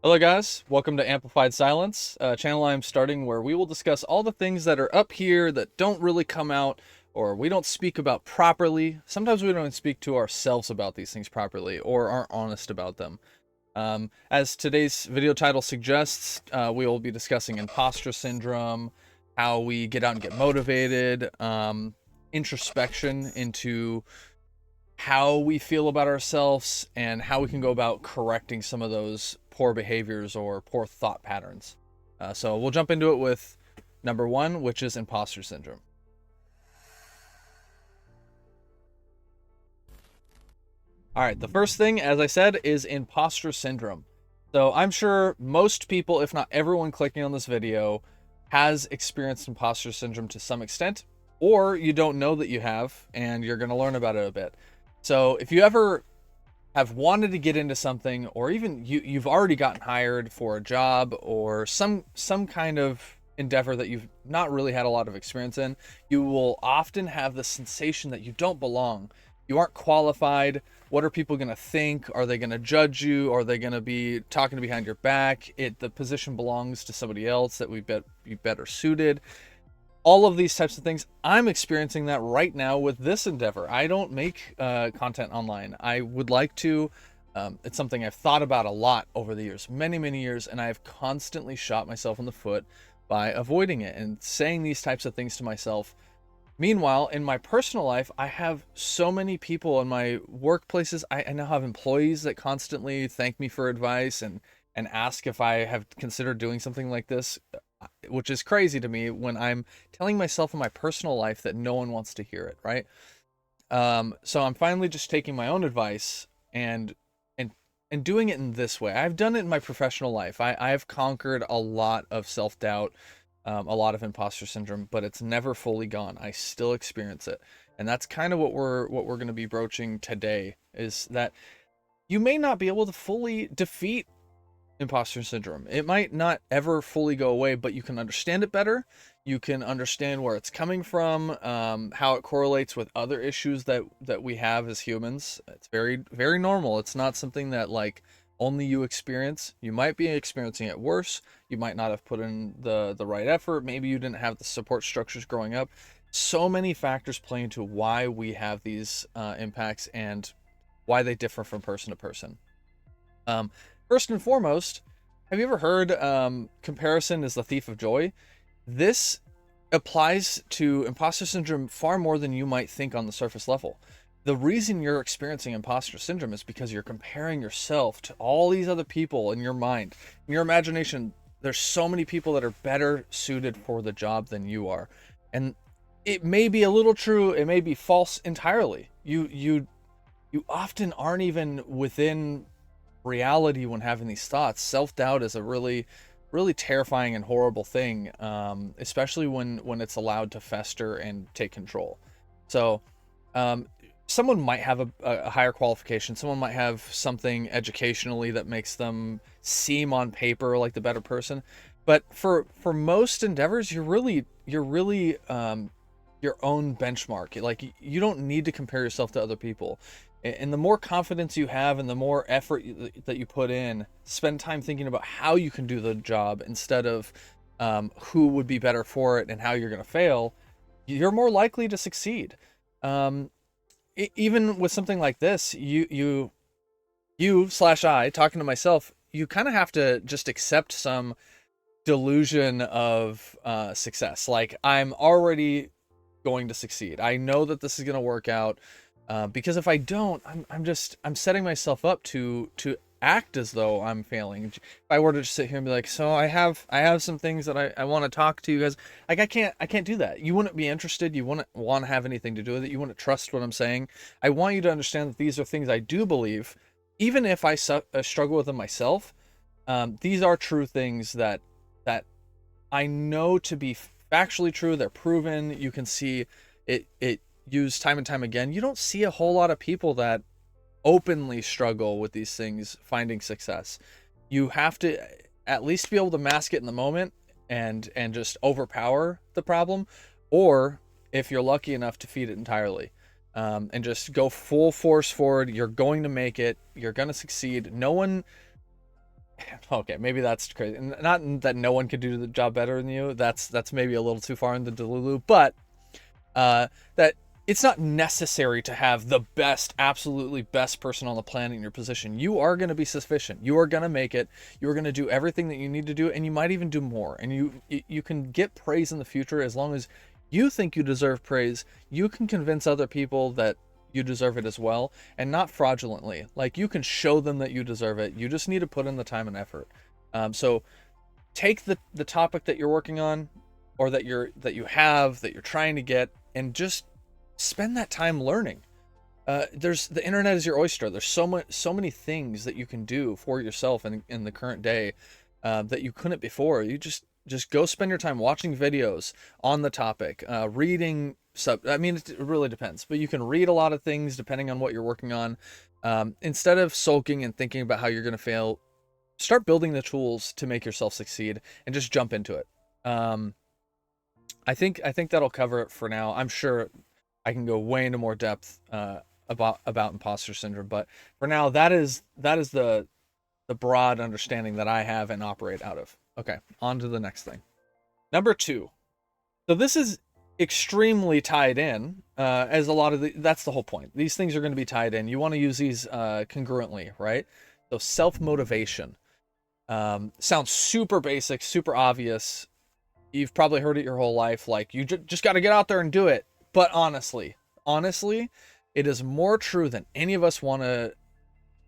Hello guys, welcome to Amplified Silence, a channel I'm starting where we will discuss all the things that are up here that don't really come out or we don't speak about properly. Sometimes we don't speak to ourselves about these things properly or aren't honest about them. As today's video title suggests, we will be discussing imposter syndrome, how we get out and get motivated, introspection into how we feel about ourselves and how we can go about correcting some of those poor behaviors or poor thought patterns. So we'll jump into it with number one, which is imposter syndrome. All right, the first thing, as I said, is imposter syndrome. So I'm sure most people, if not everyone clicking on this video, has experienced imposter syndrome to some extent, or you don't know that you have, and you're going to learn about it a bit. So if you ever have wanted to get into something, or even you've already gotten hired for a job or some kind of endeavor that you've not really had a lot of experience in, you will often have the sensation that you don't belong. You aren't qualified. What are people going to think? Are they going to judge you? Are they going to be talking behind your back? The position belongs to somebody else that we bet be better suited. All of these types of things. I'm experiencing that right now with this endeavor. I don't make content online. I would like to. It's something I've thought about a lot over the years, many years, and I've constantly shot myself in the foot by avoiding it and saying these types of things to myself. Meanwhile, in my personal life, I have so many people in my workplaces. I now have employees that constantly thank me for advice and ask if I have considered doing something like this, which is crazy to me when I'm telling myself in my personal life that no one wants to hear it, right? So I'm finally just taking my own advice and and doing it in this way. I've done it in my professional life. I've conquered a lot of self-doubt, a lot of imposter syndrome, but it's never fully gone. I still experience it. And that's kind of what we're going to be broaching today, is that you may not be able to fully defeat imposter syndrome. It might not ever fully go away, but you can understand it better. You can understand where it's coming from, how it correlates with other issues that we have as humans. It's very normal. It's not something that like only you experience. You might be experiencing it worse. You might not have put in the right effort. Maybe you didn't have the support structures growing up. So many factors play into why we have these impacts and why they differ from person to person. Um, First and foremost, have you ever heard comparison is the thief of joy? This applies to imposter syndrome far more than you might think on the surface level. The reason you're experiencing imposter syndrome is because you're comparing yourself to all these other people in your mind. In your imagination, there's so many people that are better suited for the job than you are. And it may be a little true, it may be false entirely. You often aren't even within reality when having these thoughts. Self-doubt is a really terrifying and horrible thing, especially when it's allowed to fester and take control. So um, someone might have a higher qualification, someone might have something educationally that makes them seem on paper like the better person, but for most endeavors, you're really your own benchmark. Like, you don't need to compare yourself to other people. And the more confidence you have and the more effort that you put in, spend time thinking about how you can do the job instead of who would be better for it and how you're going to fail, you're more likely to succeed. Um, Even with something like this, you/I, talking to myself, you kind of have to just accept some delusion of success. Like, I'm already going to succeed. I know that this is going to work out, because if I don't, I'm setting myself up to act as though I'm failing. If I were to just sit here and be like, so I have some things that I want to talk to you guys, like I can't do that. You wouldn't be interested. You wouldn't want to have anything to do with it. You wouldn't trust what I'm saying. I want you to understand that these are things I do believe, even if I struggle with them myself. These are true things that I know to be factually true. They're proven. You can see it used time and time again. You don't see a whole lot of people that openly struggle with these things finding success. You have to at least be able to mask it in the moment and just overpower the problem, or if you're lucky enough, to defeat it entirely, and just go full force forward. You're going to make it. You're going to succeed. No one Okay, maybe that's crazy. Not that no one could do the job better than you. That's maybe a little too far in the Delulu, but that it's not necessary to have the best, absolutely best person on the planet in your position. You are going to be sufficient. You are going to make it. You are going to do everything that you need to do, and you might even do more. And you can get praise in the future as long as you think you deserve praise. You can convince other people that you deserve it as well, and not fraudulently. Like, you can show them that you deserve it. You just need to put in the time and effort. So take the topic that you're working on, or that you're trying to get, and just spend that time learning. There's the internet is your oyster. There's so many things that you can do for yourself in the current day that you couldn't before. You just go spend your time watching videos on the topic, reading sub. I mean, it really depends, but you can read a lot of things depending on what you're working on. Instead of sulking and thinking about how you're going to fail, start building the tools to make yourself succeed, and just jump into it. I think that'll cover it for now. I'm sure I can go way into more depth about imposter syndrome, but for now, that is the broad understanding that I have and operate out of. Okay, on to the next thing. Number 2. So this is extremely tied in, as a lot of that's the whole point. These things are going to be tied in. You want to use these congruently, right? So self-motivation sounds super basic, super obvious. You've probably heard it your whole life. Like, you just got to get out there and do it. But honestly, it is more true than any of us want to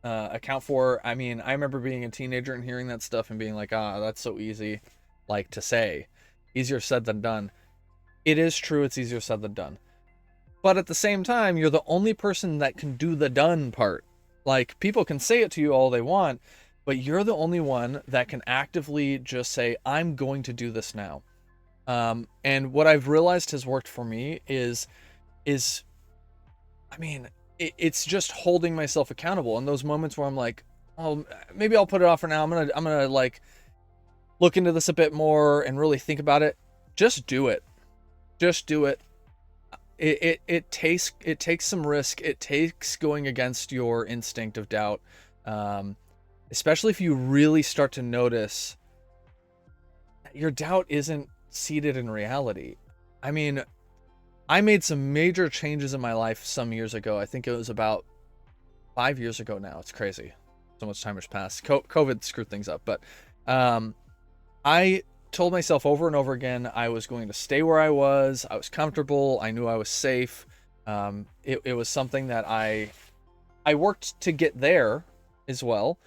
account for. I mean, I remember being a teenager and hearing that stuff and being like, that's so easy, like, to say. Easier said than done. It is true, it's easier said than done. But at the same time, you're the only person that can do the done part. Like, people can say it to you all they want, but you're the only one that can actively just say, I'm going to do this now. And what I've realized has worked for me is I mean, it's just holding myself accountable in those moments where I'm like, oh, maybe I'll put it off for now. I'm gonna like look into this a bit more and really think about it. Just do it. Just do it. It takes some risk. It takes going against your instinct of doubt, especially if you really start to notice that your doubt isn't seated in reality. I mean, I made some major changes in my life some years ago. I think it was about 5 years ago now. It's crazy. So much time has passed. COVID screwed things up, but I told myself over and over again I was going to stay where I was. I was comfortable. I knew I was safe. It was something that I worked to get there as well,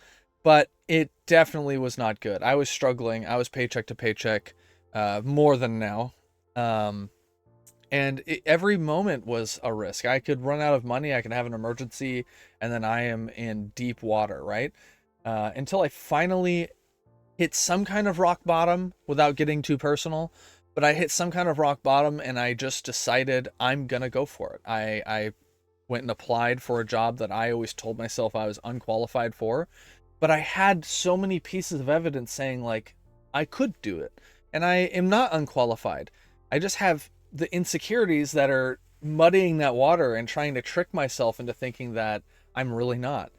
but it definitely was not good. I was struggling. I was paycheck to paycheck, more than now. And every moment was a risk. I could run out of money. I could have an emergency, and then I am in deep water, right? Until I finally hit some kind of rock bottom, without getting too personal, but I hit some kind of rock bottom, and I just decided I'm gonna go for it. I went and applied for a job that I always told myself I was unqualified for, but I had so many pieces of evidence saying, like, I could do it, and I am not unqualified. I just have the insecurities that are muddying that water and trying to trick myself into thinking that I'm really not.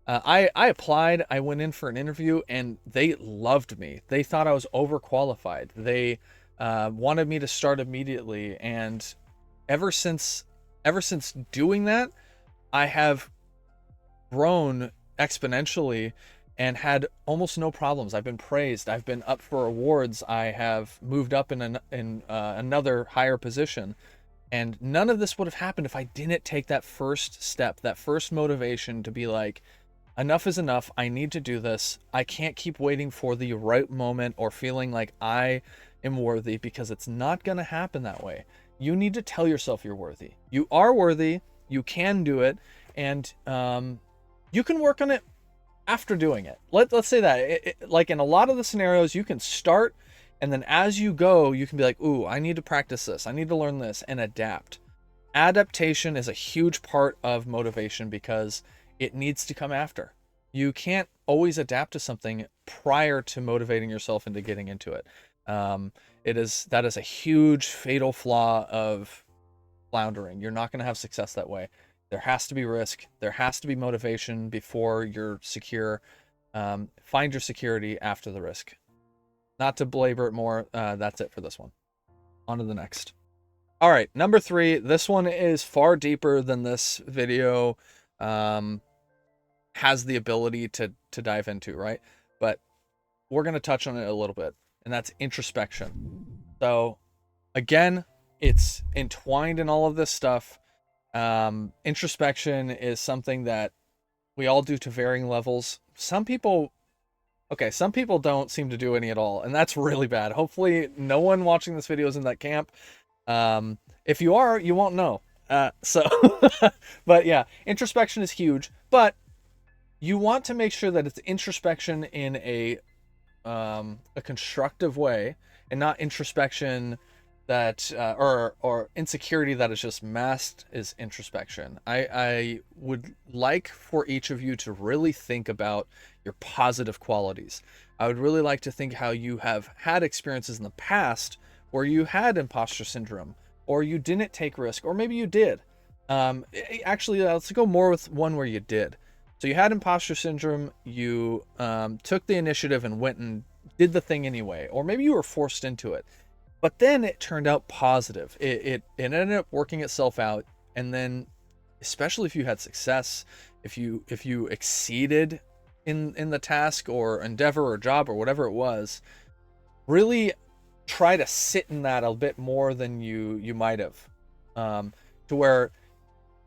I applied. I went in for an interview, and they loved me. They thought I was overqualified. They wanted me to start immediately, and ever since doing that, I have grown exponentially and had almost no problems. I've been praised. I've been up for awards. I have moved up in another higher position. And none of this would have happened if I didn't take that first step, that first motivation to be like, enough is enough. I need to do this. I can't keep waiting for the right moment or feeling like I am worthy, because it's not going to happen that way. You need to tell yourself you're worthy. You are worthy. You can do it. And you can work on it after doing it. Let's say that, like, in a lot of the scenarios, you can start, and then as you go, you can be like, ooh, I need to practice this. I need to learn this, and adapt. Adaptation is a huge part of motivation because it needs to come after. You can't always adapt to something prior to motivating yourself into getting into it. That is a huge fatal flaw of floundering. You're not going to have success that way. There has to be risk. There has to be motivation before you're secure. Find your security after the risk. Not to belabor it more, that's it for this one. On to the next. All right, number 3. This one is far deeper than this video has the ability to dive into, right? But we're going to touch on it a little bit, and that's introspection. So again, it's entwined in all of this stuff. Introspection is something that we all do to varying levels. Some people don't seem to do any at all, and that's really bad. Hopefully no one watching this video is in that camp. If you are, you won't know. But yeah, introspection is huge, but you want to make sure that it's introspection in a constructive way, and not introspection that or insecurity that is just masked as introspection. I would like for each of you to really think about your positive qualities. I would really like to think how you have had experiences in the past where you had imposter syndrome, or you didn't take risk, or maybe you did. Actually, let's go more with one where you did. So you had imposter syndrome, you took the initiative and went and did the thing anyway, or maybe you were forced into it. But then it turned out positive. It ended up working itself out. And then, especially if you had success, if you exceeded in the task or endeavor or job or whatever it was, really try to sit in that a bit more than you might have, to where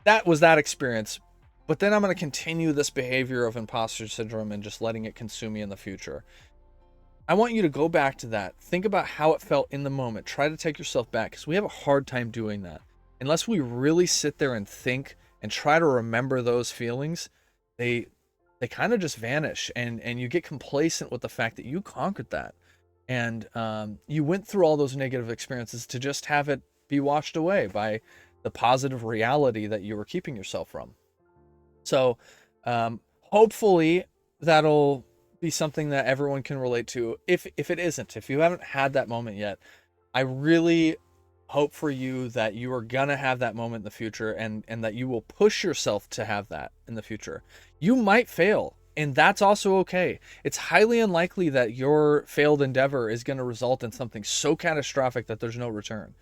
that was that experience. But then I'm going to continue this behavior of imposter syndrome and just letting it consume me in the future. I want you to go back to that. Think about how it felt in the moment. Try to take yourself back, because we have a hard time doing that. Unless we really sit there and think and try to remember those feelings, they kind of just vanish, and you get complacent with the fact that you conquered that. And you went through all those negative experiences to just have it be washed away by the positive reality that you were keeping yourself from. So hopefully that'll be something that everyone can relate to. If it isn't, if you haven't had that moment yet, I really hope for you that you are gonna have that moment in the future, and that you will push yourself to have that in the future. You might fail, and that's also okay. It's highly unlikely that your failed endeavor is going to result in something so catastrophic that there's no return.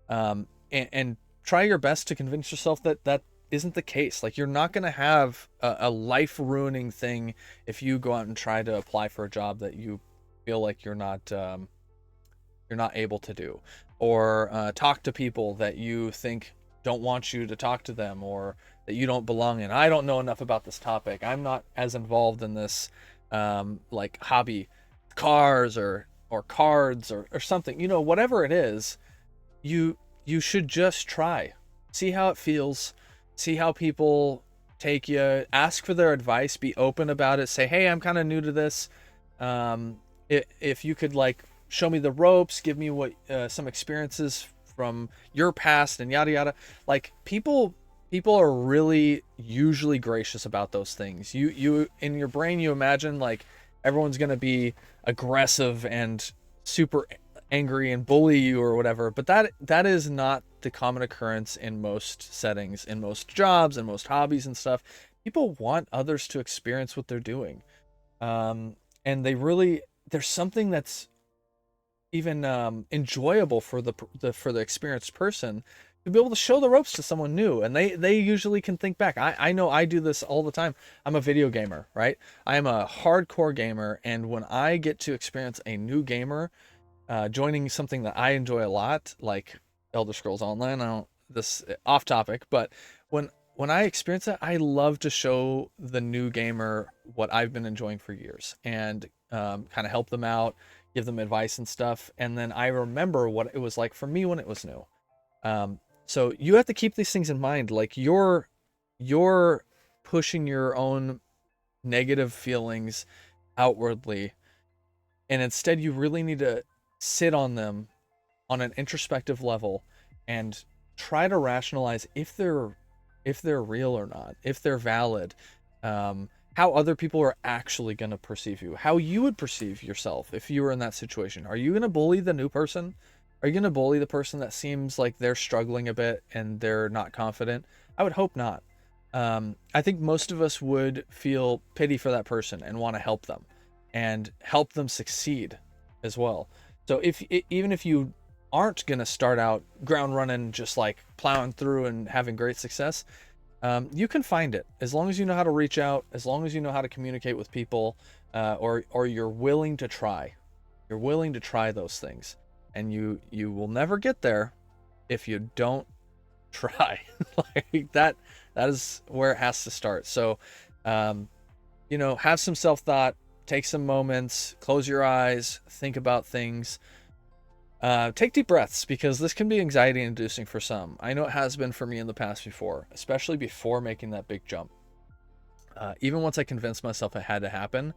And try your best to convince yourself that that isn't the case. Like, you're not going to have a life-ruining thing if you go out and try to apply for a job that you feel like you're not able to do, or talk to people that you think don't want you to talk to them, or that you don't belong in. I don't know enough about this topic. I'm not as involved in this like hobby, cars or cards or something. You know, whatever it is, you should just try. See how it feels. See how people take you. Ask for their advice. Be open about it. Say, hey, I'm kind of new to this. If you could, like, show me the ropes, give me what some experiences from your past, and yada yada. Like, people are really usually gracious about those things. You in your brain, you imagine like everyone's gonna be aggressive and super angry and bully you or whatever, but that is not the common occurrence in most settings, in most jobs, and most hobbies and stuff. People want others to experience what they're doing, and there's something that's even enjoyable for the experienced person to be able to show the ropes to someone new, and they usually can think back. I know I do this all the time. I'm a video gamer, right? I am a hardcore gamer, and when I get to experience a new gamer joining something that I enjoy a lot, like Elder Scrolls Online, this off topic, but when I experience that, I love to show the new gamer what I've been enjoying for years, and kind of help them out, give them advice and stuff, and then I remember what it was like for me when it was new. So you have to keep these things in mind. Like, you're pushing your own negative feelings outwardly, and instead you really need to sit on them on an introspective level and try to rationalize if they're real or not, if they're valid, how other people are actually going to perceive you, how you would perceive yourself if you were in that situation. Are you going to bully the new person? Are you going to bully the person that seems like they're struggling a bit and they're not confident? I would hope not. I think most of us would feel pity for that person and want to help them and help them succeed as well. So even if you aren't going to start out ground running, just like plowing through and having great success, you can find it as long as you know how to reach out, as long as you know how to communicate with people, or you're willing to try. You're willing to try those things, and you will never get there if you don't try. Like that is where it has to start. So um have some self-thought, take some moments, close your eyes, think about things, take deep breaths, because this can be anxiety inducing for some. I know it has been for me in the past before, especially before making that big jump. Even once I convinced myself it had to happen,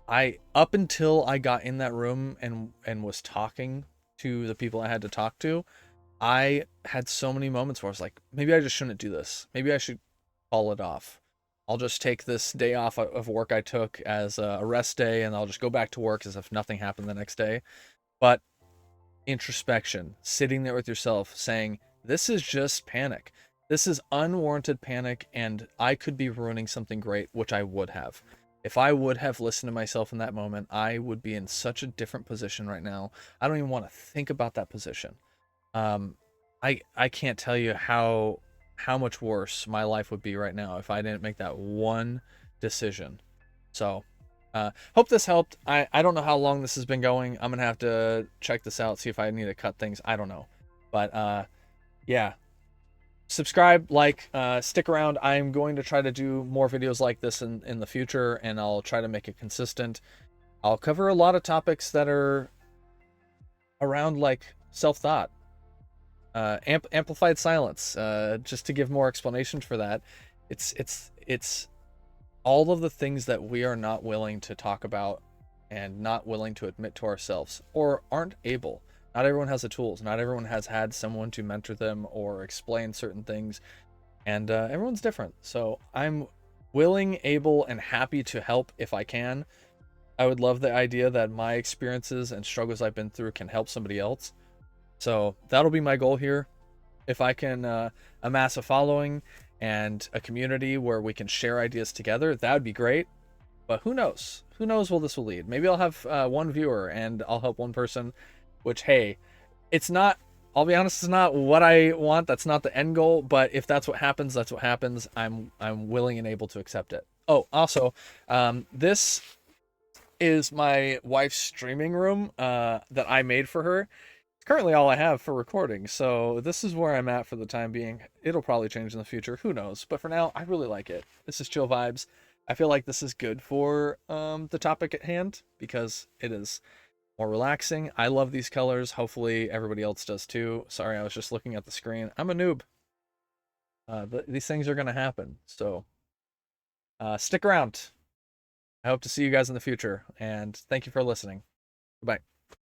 I up until I got in that room and was talking to the people I had to talk to, I had so many moments where I was like, maybe I just shouldn't do this. Maybe I should call it off. I'll just take this day off of work I took as a rest day, and I'll just go back to work as if nothing happened the next day. But introspection, sitting there with yourself saying, this is just panic. This is unwarranted panic, and I could be ruining something great, which I would have. If I would have listened to myself in that moment, I would be in such a different position right now. I don't even want to think about that position. um I can't tell you how much worse my life would be right now if I didn't make that one decision. So hope this helped. I don't know how long this has been going. I'm gonna have to check this out, see if I need to cut things. I don't know. But yeah, subscribe, like, stick around. I'm going to try to do more videos like this in the future, and I'll try to make it consistent. I'll cover a lot of topics that are around like self-thought, amplified silence, just to give more explanation for that. It's all of the things that we are not willing to talk about and not willing to admit to ourselves, or aren't able. Not everyone has the tools. Not everyone has had someone to mentor them or explain certain things, and everyone's different. So I'm willing, able, and happy to help if I can. I would love the idea that my experiences and struggles I've been through can help somebody else. So that'll be my goal here. If I can amass a following and a community where we can share ideas together, that would be great. But who knows? Who knows where this will lead? Maybe I'll have one viewer and I'll help one person, which, hey, it's not, I'll be honest, it's not what I want. That's not the end goal. But if that's what happens, that's what happens. I'm willing and able to accept it. Oh, also, this is my wife's streaming room that I made for her. It's currently all I have for recording, so this is where I'm at for the time being. It'll probably change in the future, who knows? But for now, I really like it. This is chill vibes. I feel like this is good for the topic at hand because it is more relaxing. I love these colors. Hopefully everybody else does too. Sorry, I was just looking at the screen. I'm a noob. These things are going to happen, so stick around. I hope to see you guys in the future, and thank you for listening. Goodbye.